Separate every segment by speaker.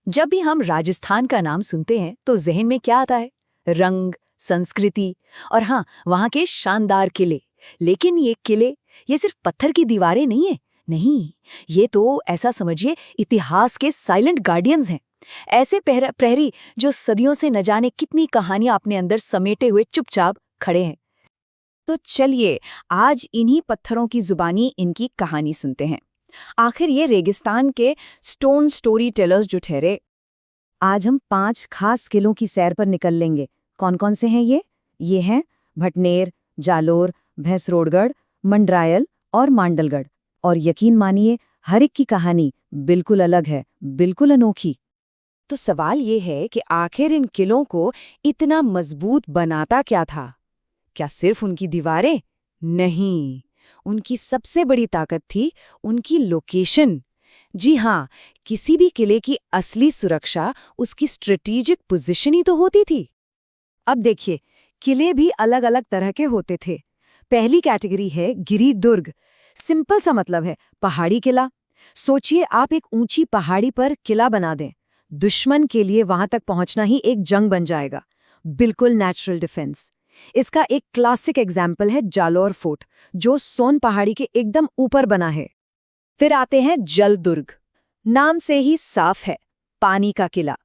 Speaker 1: जब भी हम राजस्थान का नाम सुनते हैं तो जहन में क्या आता है? रंग, संस्कृति और हाँ, वहाँ के शानदार किले। लेकिन ये सिर्फ पत्थर की दीवारें नहीं है। नहीं, ये तो ऐसा समझिए इतिहास के साइलेंट गार्डियंस हैं। ऐसे प्रहरी जो सदियों से न जाने कितनी कहानियां अपने अंदर समेटे हुए चुपचाप खड़े हैं।
Speaker 2: तो चलिए आज इन्हीं पत्थरों की जुबानी इनकी कहानी सुनते हैं। आखिर ये रेगिस्तान के स्टोन स्टोरी टेलर्स जो ठहरे। आज हम 5 खास किलों की सैर पर निकल लेंगे। कौन कौन से हैं ये? ये हैं भटनेर, जालोर, भैंसरोडगढ़, मंडरायल और मांडलगढ़। और यकीन मानिए हर एक की कहानी बिल्कुल अलग है, बिल्कुल अनोखी। तो सवाल ये है कि आखिर इन किलों को इतना मजबूत बनाता क्या था? क्या सिर्फ उनकी दीवारें? नहीं, उनकी सबसे बड़ी ताकत थी उनकी लोकेशन। जी हाँ, किसी भी किले की असली सुरक्षा उसकी स्ट्रेटेजिक पोजीशन ही तो होती थी। अब देखिए, किले भी अलग अलग तरह के होते थे। पहली कैटेगरी है गिरी दुर्ग। सिंपल सा मतलब है पहाड़ी किला। सोचिए आप एक ऊंची पहाड़ी पर किला बना दें, दुश्मन के लिए वहां तक पहुंचना ही एक जंग बन जाएगा। बिल्कुल नेचुरल डिफेंस। इसका एक क्लासिक एग्जाम्पल है जालोर फोर्ट, जो सोन पहाड़ी के एकदम ऊपर बना है। फिर आते हैं जल दुर्ग। नाम से ही साफ है, पानी का किला।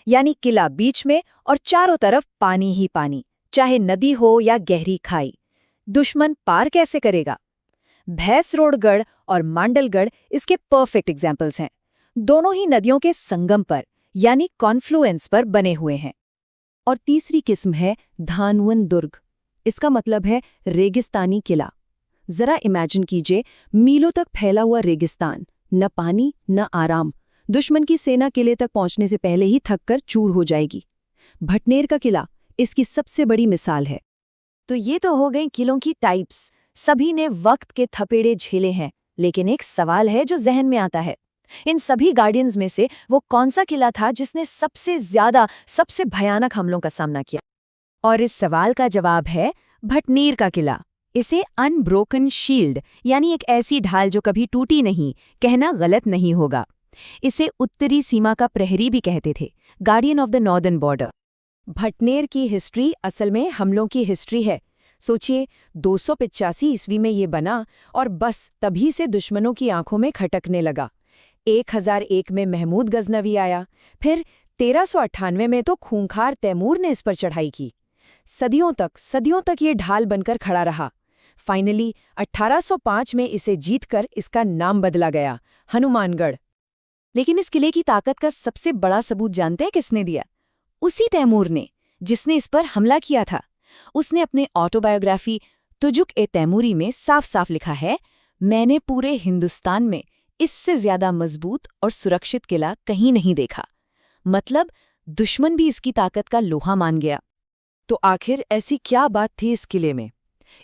Speaker 2: यानी किला बीच में और चारों तरफ पानी ही पानी, चाहे नदी हो या गहरी खाई। दुश्मन पार कैसे करेगा? भैंसरोडगढ़ और मांडलगढ़ इसके परफेक्ट एग्जाम्पल्स हैं। दोनों ही नदियों के संगम पर यानी कॉन्फ्लुएंस पर बने हुए हैं। और तीसरी किस्म है धानवन दुर्ग। इसका मतलब है रेगिस्तानी किला। जरा इमेजिन कीजिए, मीलों तक फैला हुआ रेगिस्तान, न पानी न आराम। दुश्मन की सेना किले तक पहुंचने से पहले ही थककर चूर हो जाएगी। भटनेर का किला इसकी सबसे बड़ी मिसाल है। तो ये तो हो गई किलों की टाइप्स। सभी ने वक्त के थपेड़े झेले हैं, लेकिन एक सवाल है जो जहन में आता है। इन सभी गार्डियंस में से वो कौन सा किला था जिसने सबसे ज्यादा, सबसे भयानक हमलों का सामना किया? और इस सवाल का जवाब है भटनेर का किला। इसे अनब्रोकन शील्ड यानी एक ऐसी ढाल जो कभी टूटी नहीं कहना गलत नहीं होगा। इसे उत्तरी सीमा का प्रहरी भी कहते थे, guardian of the northern border. Bhatner की हिस्ट्री असल में हमलों की हिस्ट्री है। सोचिए, 285 ईस्वी में ये बना और बस तभी से दुश्मनों की आंखों में खटकने लगा। 1001 में महमूद गजनवी आया, फिर 1398 में तो खूंखार तैमूर ने इस पर चढ़ाई की। सदियों तक ये ढाल बनकर खड़ा रहा। फाइनली 1805 में इसे जीतकर इसका नाम बदला गया, हनुमानगढ़। लेकिन इस किले की ताकत का सबसे बड़ा सबूत जानते हैं किसने दिया? उसी तैमूर ने, जिसने इस पर हमला किया था। उसने अपने ऑटोबायोग्राफी तुजुक-ए-तैमूरी में साफ साफ लिखा है, मैंने पूरे हिंदुस्तान में इससे ज्यादा मजबूत और सुरक्षित किला कहीं नहीं देखा। मतलब दुश्मन भी इसकी ताकत का लोहा मान गया। तो आखिर ऐसी क्या बात थी इस किले में?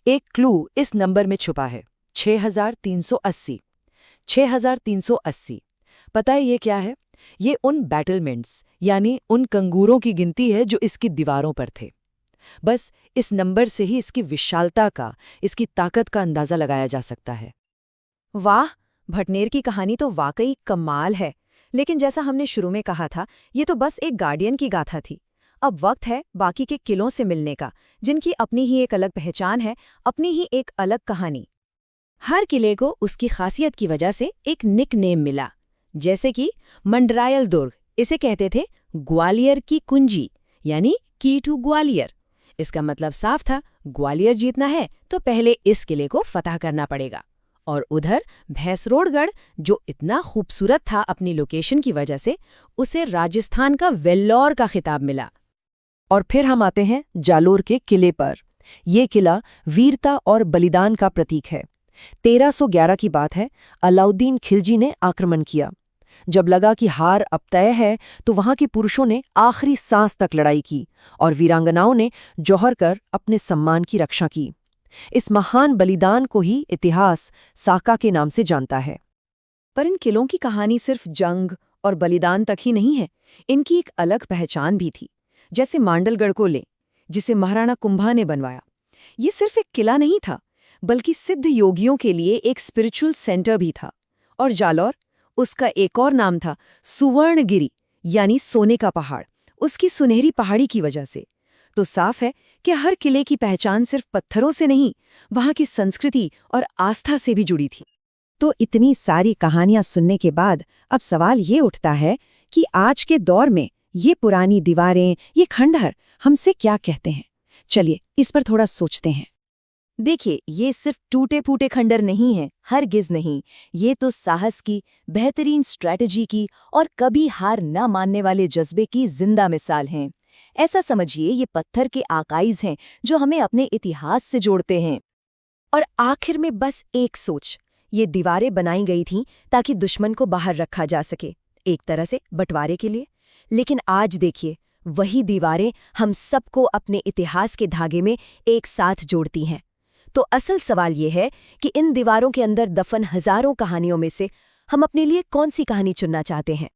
Speaker 2: एक क्लू इस नंबर में छुपा है, 6380। 6380। पता है ये क्या है? ये उन बैटलमेंट्स यानी उन कंगूरों की गिनती है जो इसकी दीवारों पर थे। बस इस नंबर से ही इसकी विशालता का, इसकी ताकत का अंदाजा लगाया जा सकता है। वाह, भटनेर की कहानी तो वाकई कमाल है। लेकिन जैसा हमने शुरू में कहा था, ये तो बस एक गार्डियन की गाथा थी। अब वक्त है बाकी के किलों से मिलने का, जिनकी अपनी ही एक अलग पहचान है, अपनी ही एक अलग कहानी। हर किले को उसकी खासियत की वजह से एक निक नेम मिला। जैसे कि मंडरायल दुर्ग, इसे कहते थे ग्वालियर की कुंजी यानी की टू ग्वालियर। इसका मतलब साफ था, ग्वालियर जीतना है तो पहले इस किले को फतह करना पड़ेगा। और उधर भैंसरोडगढ़, जो इतना खूबसूरत था अपनी लोकेशन की वजह से, उसे राजस्थान का वेल्लोर का खिताब मिला। और फिर हम आते हैं जालोर के किले पर। ये किला वीरता और बलिदान का प्रतीक है। 1311 की बात है, अलाउद्दीन खिलजी ने आक्रमण किया। जब लगा कि हार अब तय है, तो वहां के पुरुषों ने आखिरी सांस तक लड़ाई की और वीरांगनाओं ने जौहर कर अपने सम्मान की रक्षा की। इस महान बलिदान को ही इतिहास साका के नाम से जानता है। पर इन किलों की कहानी सिर्फ जंग और बलिदान तक ही नहीं है, इनकी एक अलग पहचान भी थी। जैसे मांडलगढ़ को लें, जिसे महाराणा कुंभा ने बनवाया। ये सिर्फ एक किला नहीं था, बल्कि सिद्ध योगियों के लिए एक स्पिरिचुअल सेंटर भी था। और जालौर, उसका एक और नाम था सुवर्णगिरी, यानी सोने का पहाड़, उसकी सुनहरी पहाड़ी की वजह से। तो साफ है कि हर किले की पहचान सिर्फ पत्थरों से नहीं, वहां की संस्कृति और आस्था से भी जुड़ी थी। तो इतनी सारी कहानियां सुनने के बाद अब सवाल ये उठता है कि आज के दौर में ये पुरानी दीवारें, ये खंडहर हमसे क्या कहते हैं? चलिए इस पर थोड़ा सोचते हैं।
Speaker 1: देखिए, ये सिर्फ टूटे फूटे खंडर नहीं है, हरगिज नहीं। ये तो साहस की, बेहतरीन स्ट्रैटेजी की और कभी हार न मानने वाले जज्बे की जिंदा मिसाल हैं। ऐसा समझिए, ये पत्थर के आकाइज हैं जो हमें अपने इतिहास से जोड़ते हैं। और आखिर में बस एक सोच, ये दीवारें बनाई गई थीं ताकि दुश्मन को बाहर रखा जा सके, एक तरह से बंटवारे के लिए। लेकिन आज देखिए, वही दीवारें हम सबको अपने इतिहास के धागे में एक साथ जोड़ती हैं। तो असल सवाल ये है कि इन दीवारों के अंदर दफन हजारों कहानियों में से हम अपने लिए कौन सी कहानी चुनना चाहते हैं।